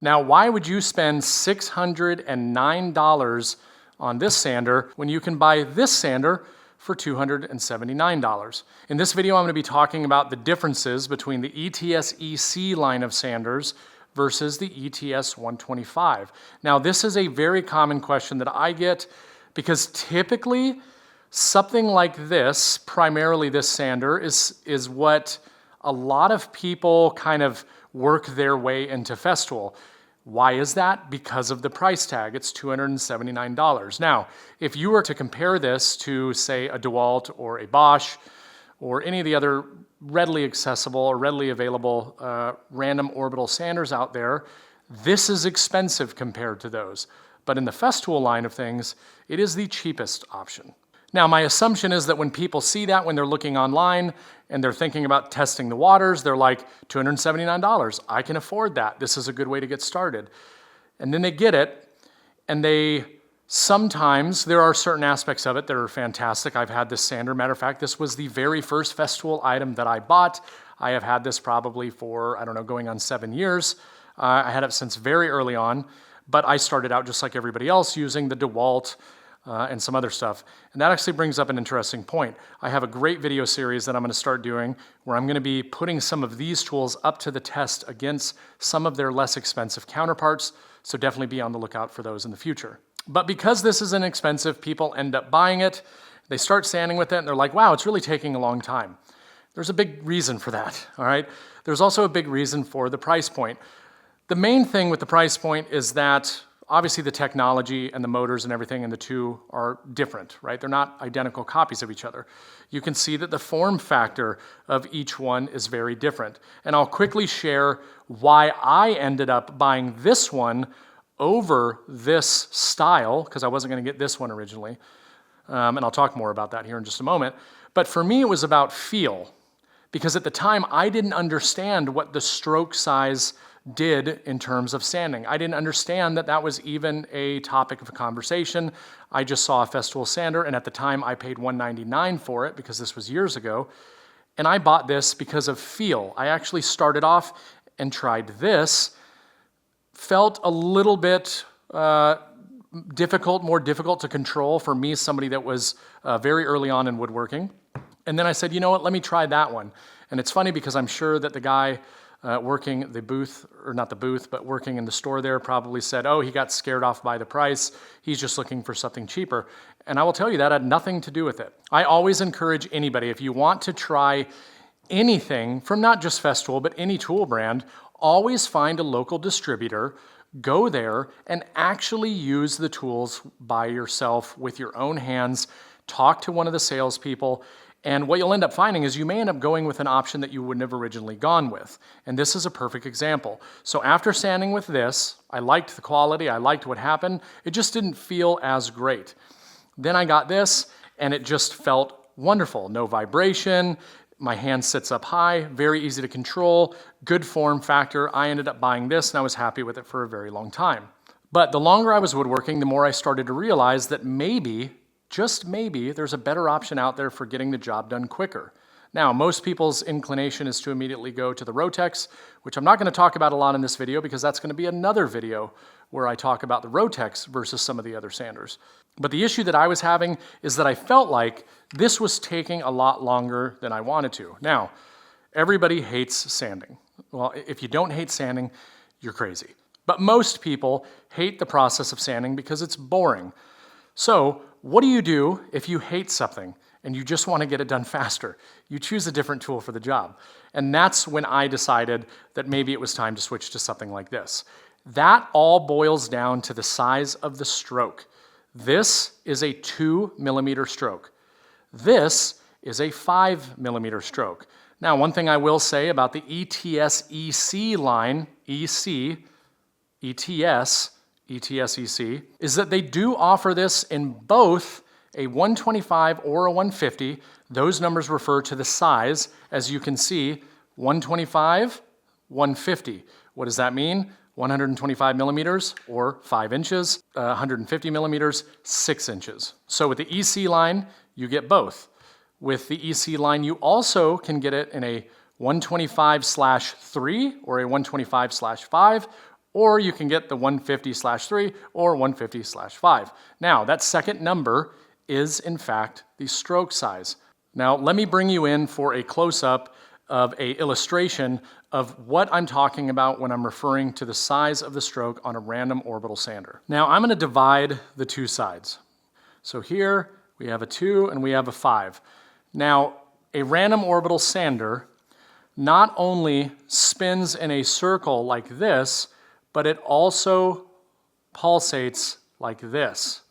Now, why would you spend $609 on this sander when you can buy this sander for $279? In this video, I'm going to be talking about the differences between the ETS EC line of sanders versus the ETS 125. Now, this is a very common question that I get because typically something like this, primarily this sander, is what a lot of people kind of work their way into Festool. Why is that? Because of the price tag. It's $279. Now, if you were to compare this to, say, a DeWalt or a Bosch or any of the other readily accessible or readily available random orbital sanders out there, this is expensive compared to those. But in the Festool line of things, it is the cheapest option. Now, my assumption is that when people see that, when they're looking online and they're thinking about testing the waters, they're like, $279, I can afford that. This is a good way to get started. And then they get it, and sometimes there are certain aspects of it that are fantastic. I've had this sander. Matter of fact, this was the very first Festool item that I bought. I have had this probably for, I don't know, going on 7 years. I had it since very early on, but I started out just like everybody else using the DeWalt and some other stuff. And that actually brings up an interesting point. I have a great video series that I'm going to start doing where I'm going to be putting some of these tools up to the test against some of their less expensive counterparts, so definitely be on the lookout for those in the future. But because this is inexpensive, people end up buying it, they start sanding with it, and they're like, wow, it's really taking a long time. There's a big reason for that, all right? There's also a big reason for the price point. The main thing with the price point is that obviously the technology and the motors and everything in the two are different, right? They're not identical copies of each other. You can see that the form factor of each one is very different. And I'll quickly share why I ended up buying this one over this style, because I wasn't going to get this one originally. And I'll talk more about that here in just a moment. But for me, it was about feel, because at the time I didn't understand what the stroke size did in terms of sanding. I didn't understand that that was even a topic of a conversation. I just saw a Festool sander, and at the time I paid $199 for it because this was years ago. And I bought this because of feel. I actually started off and tried this. Felt a little bit more difficult to control for me, somebody that was very early on in woodworking. And then I said, you know what, let me try that one. And it's funny because I'm sure that the guy working the booth, or not the booth, but working in the store there probably said, oh, he got scared off by the price. He's just looking for something cheaper. And I will tell you that had nothing to do with it. I always encourage anybody, if you want to try anything from not just Festool, but any tool brand, always find a local distributor, go there, and actually use the tools by yourself with your own hands. Talk to one of the salespeople. And what you'll end up finding is you may end up going with an option that you wouldn't have originally gone with. And this is a perfect example. So after sanding with this, I liked the quality, I liked what happened. It just didn't feel as great. Then I got this, and it just felt wonderful. No vibration, my hand sits up high, very easy to control, good form factor. I ended up buying this, and I was happy with it for a very long time. But the longer I was woodworking, the more I started to realize that maybe, just maybe, there's a better option out there for getting the job done quicker. Now, most people's inclination is to immediately go to the Rotex, which I'm not going to talk about a lot in this video because that's going to be another video where I talk about the Rotex versus some of the other sanders. But the issue that I was having is that I felt like this was taking a lot longer than I wanted to. Now, everybody hates sanding. Well, if you don't hate sanding, you're crazy. But most people hate the process of sanding because it's boring. So, what do you do if you hate something and you just want to get it done faster? You choose a different tool for the job. And that's when I decided that maybe it was time to switch to something like this. That all boils down to the size of the stroke. This is a 2mm stroke. This is a 5mm stroke. Now, one thing I will say about the ETS EC line, ETS EC, is that they do offer this in both a 125 or a 150. Those numbers refer to the size. As you can see, 125, 150. What does that mean? 125 millimeters or 5 inches, 150 millimeters, 6 inches. So with the EC line, you get both. With the EC line, you also can get it in a 125/3 or a 125/5 or you can get the 150/3 or 150/5. Now, that second number is in fact the stroke size. Now, let me bring you in for a close-up of an illustration of what I'm talking about when I'm referring to the size of the stroke on a random orbital sander. Now, I'm going to divide the two sides. So here we have a 2 and we have a 5. Now, a random orbital sander not only spins in a circle like this, but it also pulsates like this.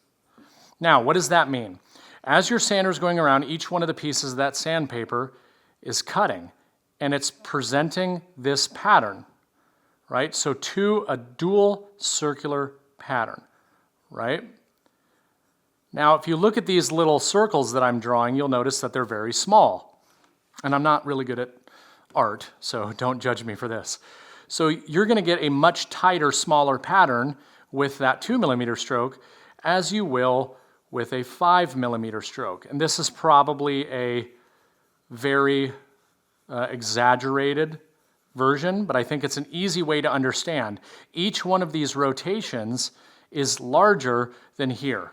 Now, what does that mean? As your sander is going around, each one of the pieces of that sandpaper is cutting, and it's presenting this pattern, right? So a dual circular pattern, right? Now, if you look at these little circles that I'm drawing, you'll notice that they're very small. And I'm not really good at art, so don't judge me for this. So you're going to get a much tighter, smaller pattern with that 2mm stroke as you will with a 5mm stroke. And this is probably a very exaggerated version, but I think it's an easy way to understand. Each one of these rotations is larger than here.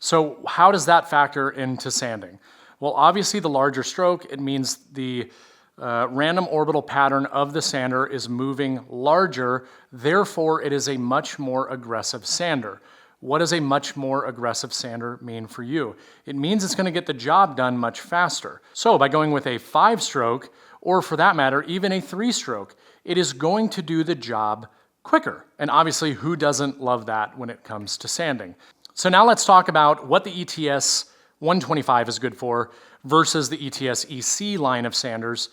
So how does that factor into sanding? Well, obviously the larger stroke, it means the random orbital pattern of the sander is moving larger, therefore it is a much more aggressive sander. What does a much more aggressive sander mean for you? It means it's going to get the job done much faster. So by going with a 5-stroke, or for that matter, even a 3-stroke, it is going to do the job quicker. And obviously, who doesn't love that when it comes to sanding? So now let's talk about what the ETS 125 is good for versus the ETS EC line of sanders,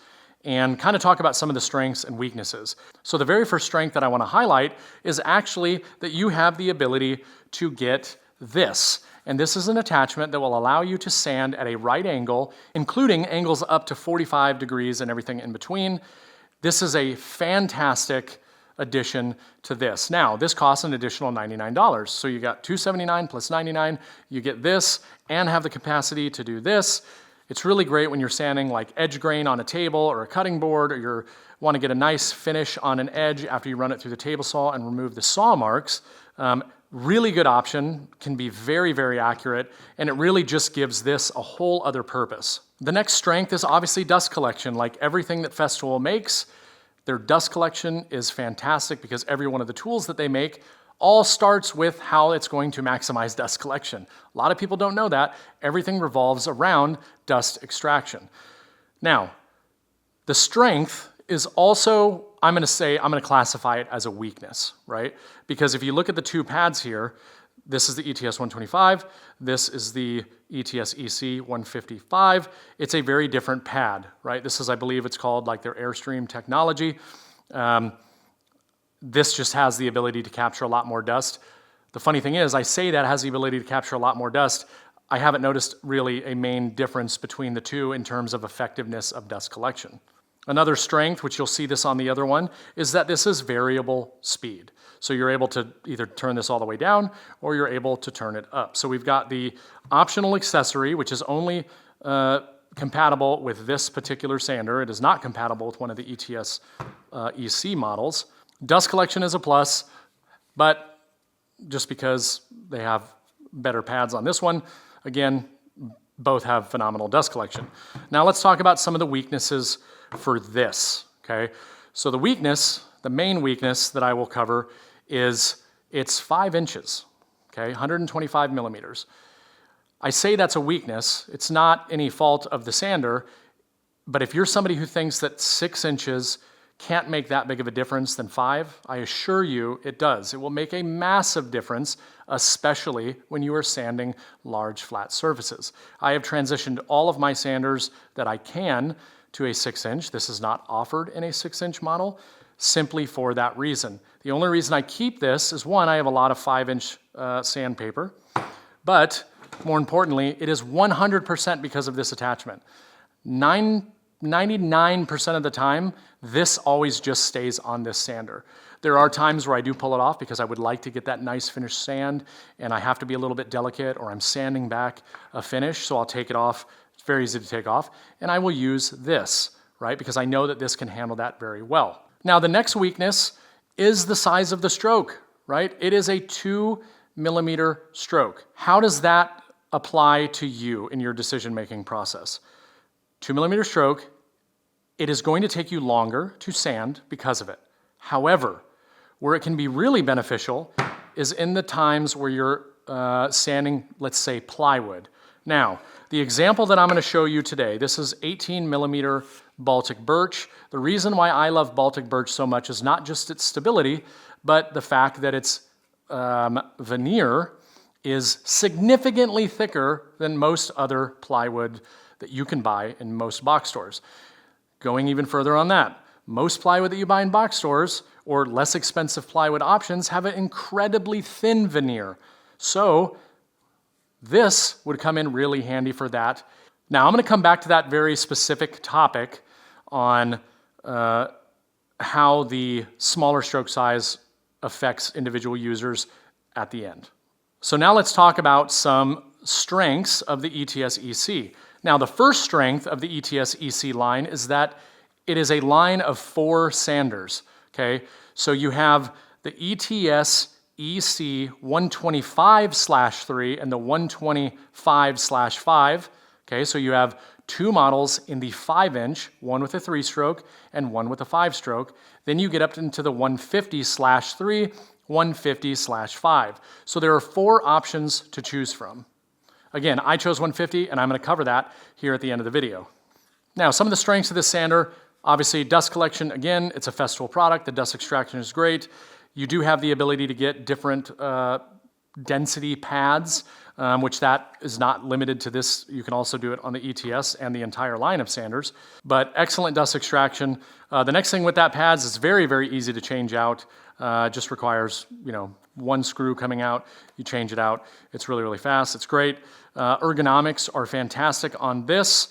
and kind of talk about some of the strengths and weaknesses. So the very first strength that I want to highlight is actually that you have the ability to get this. And this is an attachment that will allow you to sand at a right angle, including angles up to 45 degrees and everything in between. This is a fantastic addition to this. Now, this costs an additional $99. So you got $279 plus $99. You get this and have the capacity to do this. It's really great when you're sanding like edge grain on a table or a cutting board, or you want to get a nice finish on an edge after you run it through the table saw and remove the saw marks. Really good option, can be very, very accurate, and it really just gives this a whole other purpose. The next strength is obviously dust collection. Like everything that Festool makes, their dust collection is fantastic because every one of the tools that they make all starts with how it's going to maximize dust collection. A lot of people don't know that. Everything revolves around dust extraction. Now, the strength is also, I'm going to classify it as a weakness, right? Because if you look at the two pads here, this is the ETS 125, this is the ETS EC 155. It's a very different pad, right? This is, I believe it's called like their Airstream technology. This just has the ability to capture a lot more dust. The funny thing is, I say that it has the ability to capture a lot more dust. I haven't noticed really a main difference between the two in terms of effectiveness of dust collection. Another strength, which you'll see this on the other one, is that this is variable speed. So you're able to either turn this all the way down or you're able to turn it up. So we've got the optional accessory, which is only compatible with this particular sander. It is not compatible with one of the ETS EC models. Dust collection is a plus, but just because they have better pads on this one, again, both have phenomenal dust collection. Now let's talk about some of the weaknesses for this, okay? So the main weakness that I will cover is it's 5 inches, okay, 125 millimeters. I say that's a weakness. It's not any fault of the sander, but if you're somebody who thinks that 6 inches can't make that big of a difference than 5, I assure you it does. It will make a massive difference, especially when you are sanding large flat surfaces. I have transitioned all of my sanders that I can to a 6-inch. This is not offered in a 6-inch model, simply for that reason. The only reason I keep this is, one, I have a lot of 5-inch sandpaper, but more importantly, it is 100% because of this attachment. 99% of the time, this always just stays on this sander. There are times where I do pull it off because I would like to get that nice finished sand, and I have to be a little bit delicate, or I'm sanding back a finish, so I'll take it off. It's very easy to take off, and I will use this, right? Because I know that this can handle that very well. Now, the next weakness is the size of the stroke, right? It is a 2 mm stroke. How does that apply to you in your decision-making process? 2 mm stroke, it is going to take you longer to sand because of it. However, where it can be really beneficial is in the times where you're sanding, let's say, plywood. Now, the example that I'm going to show you today, this is 18 mm Baltic birch. The reason why I love Baltic birch so much is not just its stability, but the fact that its veneer is significantly thicker than most other plywood that you can buy in most box stores. Going even further on that, most plywood that you buy in box stores or less expensive plywood options have an incredibly thin veneer. So this would come in really handy for that. Now I'm going to come back to that very specific topic on how the smaller stroke size affects individual users at the end. So now let's talk about some strengths of the ETS EC. Now the first strength of the ETS EC line is that it is a line of 4 sanders. Okay, so you have the ETS EC 125/3 and the 125/5. Okay, so you have 2 models in the 5-inch, one with a 3-stroke and one with a 5-stroke. Then you get up into the 150/3, 150/5. So there are 4 options to choose from. Again, I chose 150 and I'm going to cover that here at the end of the video. Now, some of the strengths of this sander, obviously dust collection, again, it's a Festool product. The dust extraction is great. You do have the ability to get different density pads, which that is not limited to this. You can also do it on the ETS and the entire line of sanders, but excellent dust extraction. The next thing with that pads is very, very easy to change out. Just requires, 1 screw coming out, you change it out. It's really, really fast. It's great. Ergonomics are fantastic on this.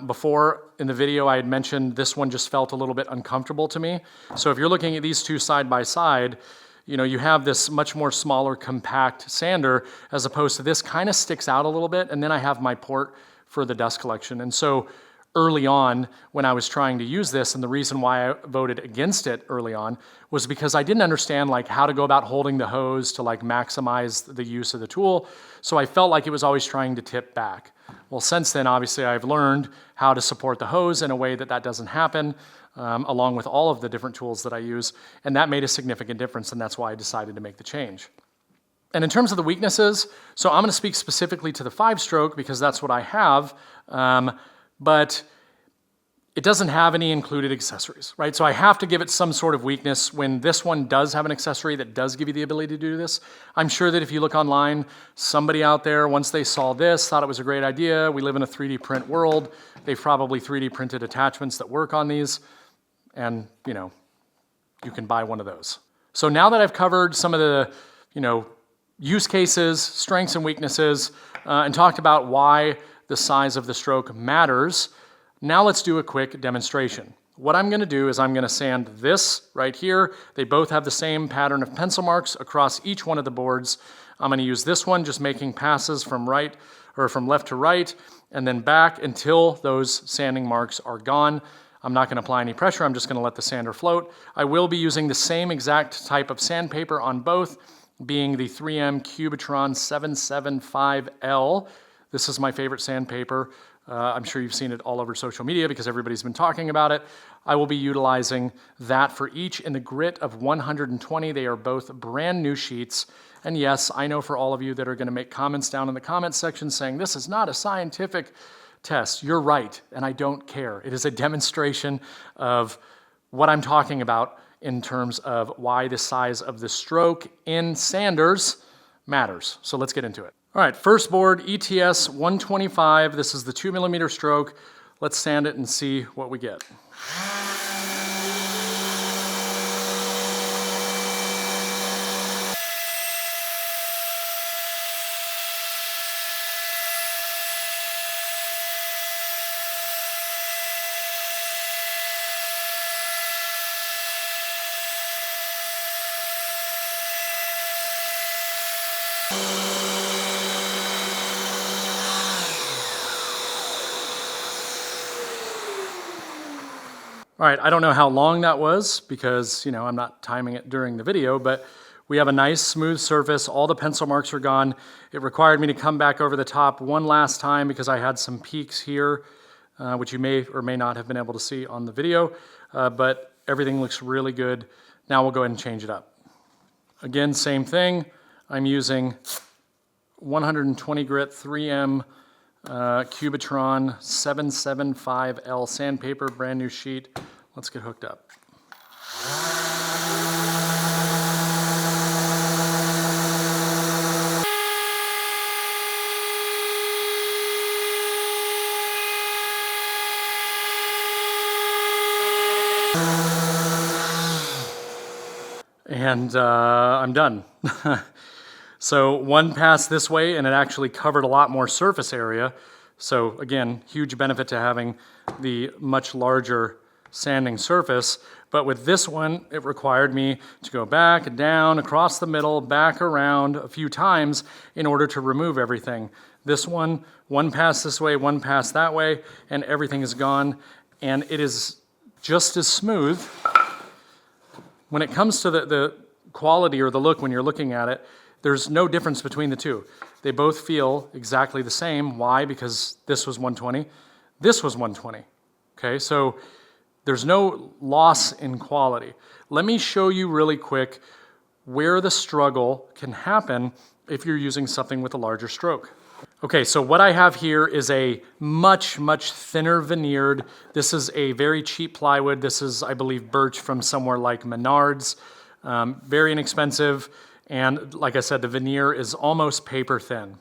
Before in the video I had mentioned this one just felt a little bit uncomfortable to me. So if you're looking at these two side by side, you have this much more smaller compact sander as opposed to this kind of sticks out a little bit, and then I have my port for the dust collection. And so early on when I was trying to use this, and the reason why I voted against it early on was because I didn't understand how to go about holding the hose to maximize the use of the tool. So I felt like it was always trying to tip back. Well, since then, obviously, I've learned how to support the hose in a way that that doesn't happen, along with all of the different tools that I use, and that made a significant difference, and that's why I decided to make the change. And in terms of the weaknesses, so I'm going to speak specifically to the 5-stroke because that's what I have, but it doesn't have any included accessories, right? So I have to give it some sort of weakness when this one does have an accessory that does give you the ability to do this. I'm sure that if you look online, somebody out there, once they saw this, thought it was a great idea. We live in a 3D print world. They've probably 3D printed attachments that work on these, and you can buy one of those. So now that I've covered some of the use cases, strengths and weaknesses, and talked about why the size of the stroke matters, now let's do a quick demonstration. What I'm going to do is I'm going to sand this right here. They both have the same pattern of pencil marks across each one of the boards. I'm going to use this one, just making passes from left to right, and then back until those sanding marks are gone. I'm not going to apply any pressure. I'm just going to let the sander float. I will be using the same exact type of sandpaper on both, being the 3M Cubitron 775L. This is my favorite sandpaper. I'm sure you've seen it all over social media because everybody's been talking about it. I will be utilizing that for each in the grit of 120. They are both brand new sheets. And yes, I know for all of you that are going to make comments down in the comments section saying this is not a scientific test. You're right, and I don't care. It is a demonstration of what I'm talking about in terms of why the size of the stroke in sanders matters. So let's get into it. All right, first board, ETS 125. This is the 2mm stroke. Let's sand it and see what we get. All right, I don't know how long that was because, I'm not timing it during the video, but we have a nice smooth surface. All the pencil marks are gone. It required me to come back over the top one last time because I had some peaks here, which you may or may not have been able to see on the video, but everything looks really good. Now we'll go ahead and change it up. Again, same thing. I'm using 120 grit 3M Cubitron 775L sandpaper, brand new sheet. Let's get hooked up. And I'm done. So one pass this way and it actually covered a lot more surface area. So again, huge benefit to having the much larger sanding surface. But with this one, it required me to go back, down, across the middle, back around a few times in order to remove everything. This one pass this way, one pass that way, and everything is gone. And it is just as smooth. When it comes to the quality or the look when you're looking at it, there's no difference between the two. They both feel exactly the same. Why? Because this was 120, this was 120. Okay, so there's no loss in quality. Let me show you really quick where the struggle can happen if you're using something with a larger stroke. Okay, so what I have here is a much, much thinner veneered. This is a very cheap plywood. This is, I believe, birch from somewhere like Menards. Very inexpensive. And like I said, the veneer is almost paper thin.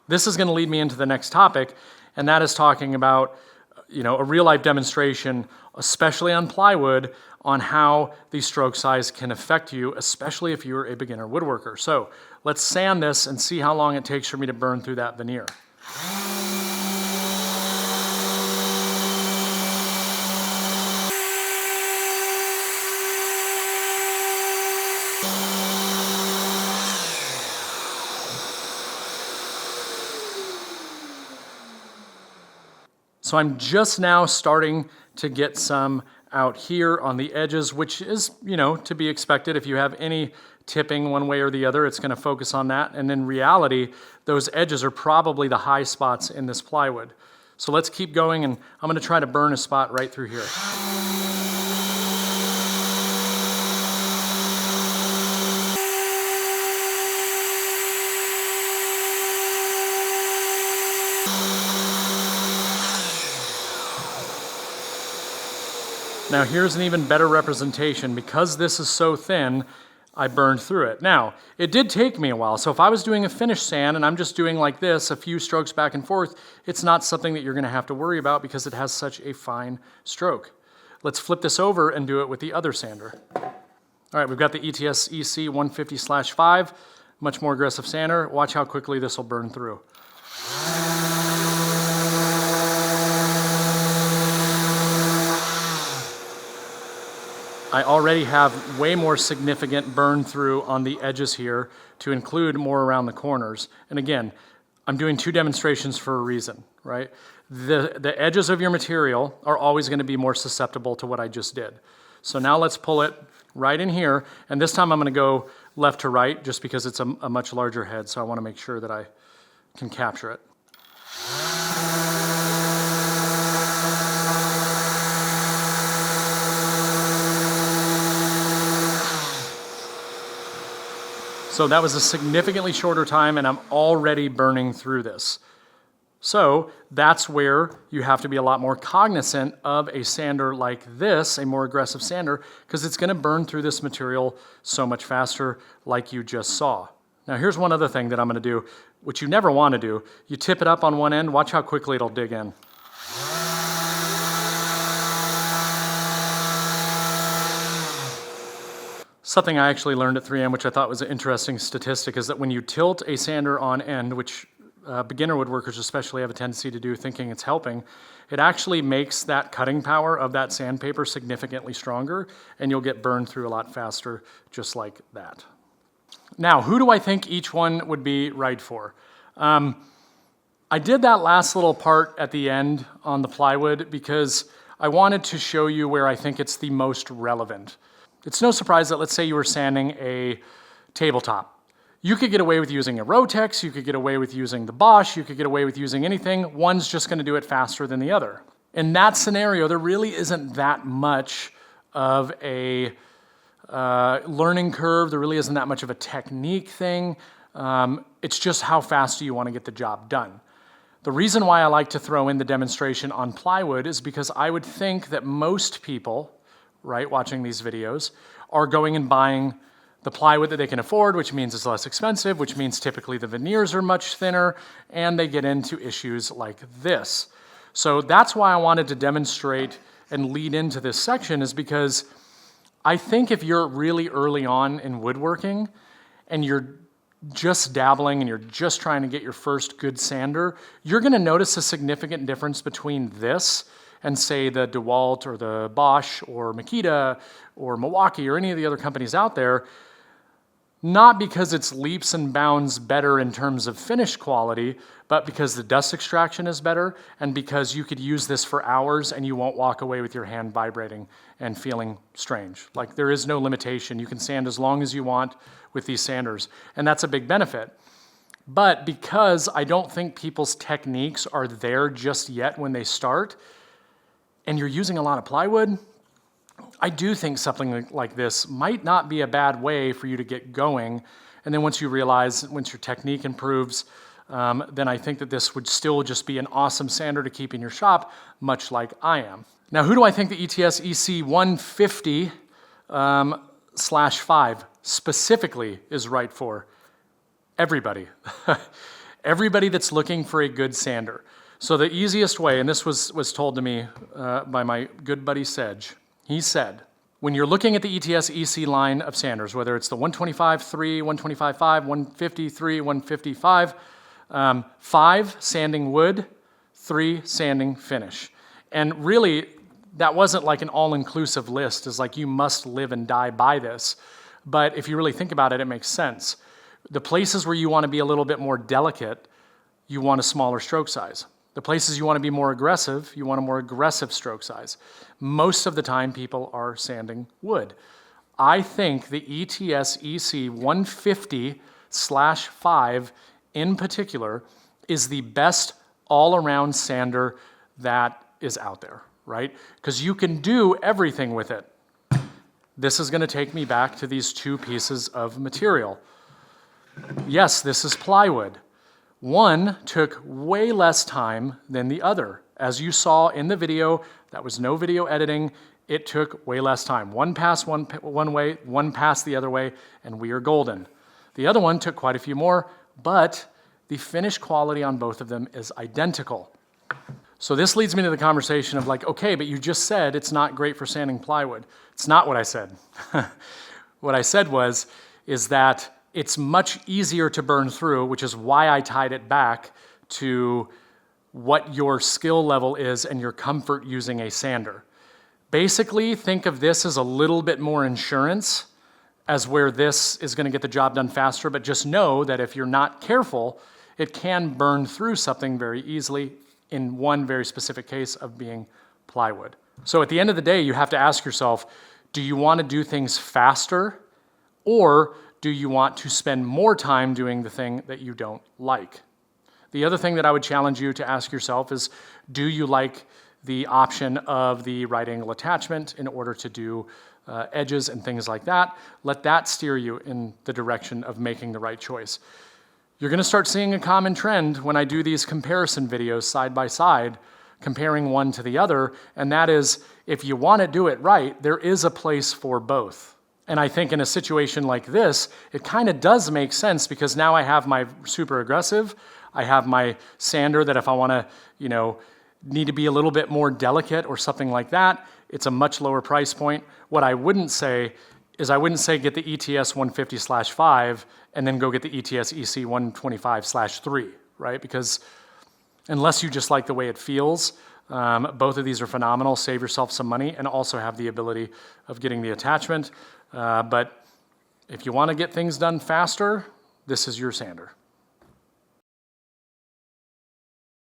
This is going to lead me into the next topic, and that is talking about, a real-life demonstration, especially on plywood, on how the stroke size can affect you, especially if you're a beginner woodworker. So let's sand this and see how long it takes for me to burn through that veneer. So I'm just now starting to get some out here on the edges, which is, to be expected. If you have any tipping one way or the other, it's going to focus on that. And in reality, those edges are probably the high spots in this plywood. So let's keep going, and I'm going to try to burn a spot right through here. Now here's an even better representation. Because this is so thin, I burned through it. Now, it did take me a while, so if I was doing a finish sand and I'm just doing like this, a few strokes back and forth, it's not something that you're going to have to worry about because it has such a fine stroke. Let's flip this over and do it with the other sander. All right, we've got the ETS EC 150/5, much more aggressive sander. Watch how quickly this will burn through. I already have way more significant burn through on the edges here to include more around the corners. And again, I'm doing two demonstrations for a reason, right? The edges of your material are always going to be more susceptible to what I just did. So now let's pull it right in here. And this time I'm going to go left to right just because it's a much larger head. So I want to make sure that I can capture it. So that was a significantly shorter time, and I'm already burning through this. So that's where you have to be a lot more cognizant of a sander like this, a more aggressive sander, because it's going to burn through this material so much faster like you just saw. Now here's one other thing that I'm going to do, which you never want to do. You tip it up on one end, watch how quickly it'll dig in. Something I actually learned at 3M, which I thought was an interesting statistic, is that when you tilt a sander on end, which beginner woodworkers especially have a tendency to do thinking it's helping, it actually makes that cutting power of that sandpaper significantly stronger, and you'll get burned through a lot faster just like that. Now, who do I think each one would be right for? I did that last little part at the end on the plywood because I wanted to show you where I think it's the most relevant. It's no surprise that let's say you were sanding a tabletop. You could get away with using a Rotex, you could get away with using the Bosch, you could get away with using anything. One's just gonna do it faster than the other. In that scenario, there really isn't that much of a learning curve. There really isn't that much of a technique thing. It's just how fast do you want to get the job done. The reason why I like to throw in the demonstration on plywood is because I would think that most people, right, watching these videos, are going and buying the plywood that they can afford, which means it's less expensive, which means typically the veneers are much thinner, and they get into issues like this. So that's why I wanted to demonstrate and lead into this section, is because I think if you're really early on in woodworking and you're just dabbling and you're just trying to get your first good sander, you're gonna notice a significant difference between this and say the DeWalt or the Bosch or Makita or Milwaukee or any of the other companies out there, not because it's leaps and bounds better in terms of finish quality, but because the dust extraction is better and because you could use this for hours and you won't walk away with your hand vibrating and feeling strange. Like, there is no limitation. You can sand as long as you want with these sanders, and that's a big benefit. But because I don't think people's techniques are there just yet when they start, and you're using a lot of plywood, I do think something like this might not be a bad way for you to get going. And then once you realize, once your technique improves, then I think that this would still just be an awesome sander to keep in your shop, much like I am. Now, who do I think the ETS EC 150/5 specifically is right for? Everybody. Everybody that's looking for a good sander. So the easiest way, and this was told to me by my good buddy Sedge, he said, when you're looking at the ETS EC line of sanders, whether it's the 125/3, 125/5, 150/3, 155, 5 sanding wood, 3 sanding finish. And really, that wasn't like an all-inclusive list. It's like you must live and die by this. But if you really think about it, it makes sense. The places where you want to be a little bit more delicate, you want a smaller stroke size. The places you want to be more aggressive, you want a more aggressive stroke size. Most of the time, people are sanding wood. I think the ETS EC 150/5 in particular is the best all-around sander that is out there, right? Because you can do everything with it. This is going to take me back to these two pieces of material. Yes, this is plywood. One took way less time than the other. As you saw in the video, that was no video editing, it took way less time. One passed one way, one passed the other way, and we are golden. The other one took quite a few more, but the finish quality on both of them is identical. So this leads me to the conversation of like, okay, but you just said it's not great for sanding plywood. It's not what I said. What I said is that it's much easier to burn through, which is why I tied it back to what your skill level is and your comfort using a sander. Basically, think of this as a little bit more insurance, as where this is going to get the job done faster, but just know that if you're not careful, it can burn through something very easily, in one very specific case of being plywood. So at the end of the day, you have to ask yourself, do you want to do things faster, or do you want to spend more time doing the thing that you don't like? The other thing that I would challenge you to ask yourself is, do you like the option of the right angle attachment in order to do edges and things like that? Let that steer you in the direction of making the right choice. You're going to start seeing a common trend when I do these comparison videos side by side, comparing one to the other, and that is, if you want to do it right, there is a place for both. And I think in a situation like this, it kind of does make sense, because now I have my super aggressive, I have my sander that if I want to, need to be a little bit more delicate or something like that, it's a much lower price point. What I wouldn't say is get the ETS 150/5 and then go get the ETS EC 125/3, right? Because unless you just like the way it feels, both of these are phenomenal. Save yourself some money and also have the ability of getting the attachment. But if you want to get things done faster, this is your sander.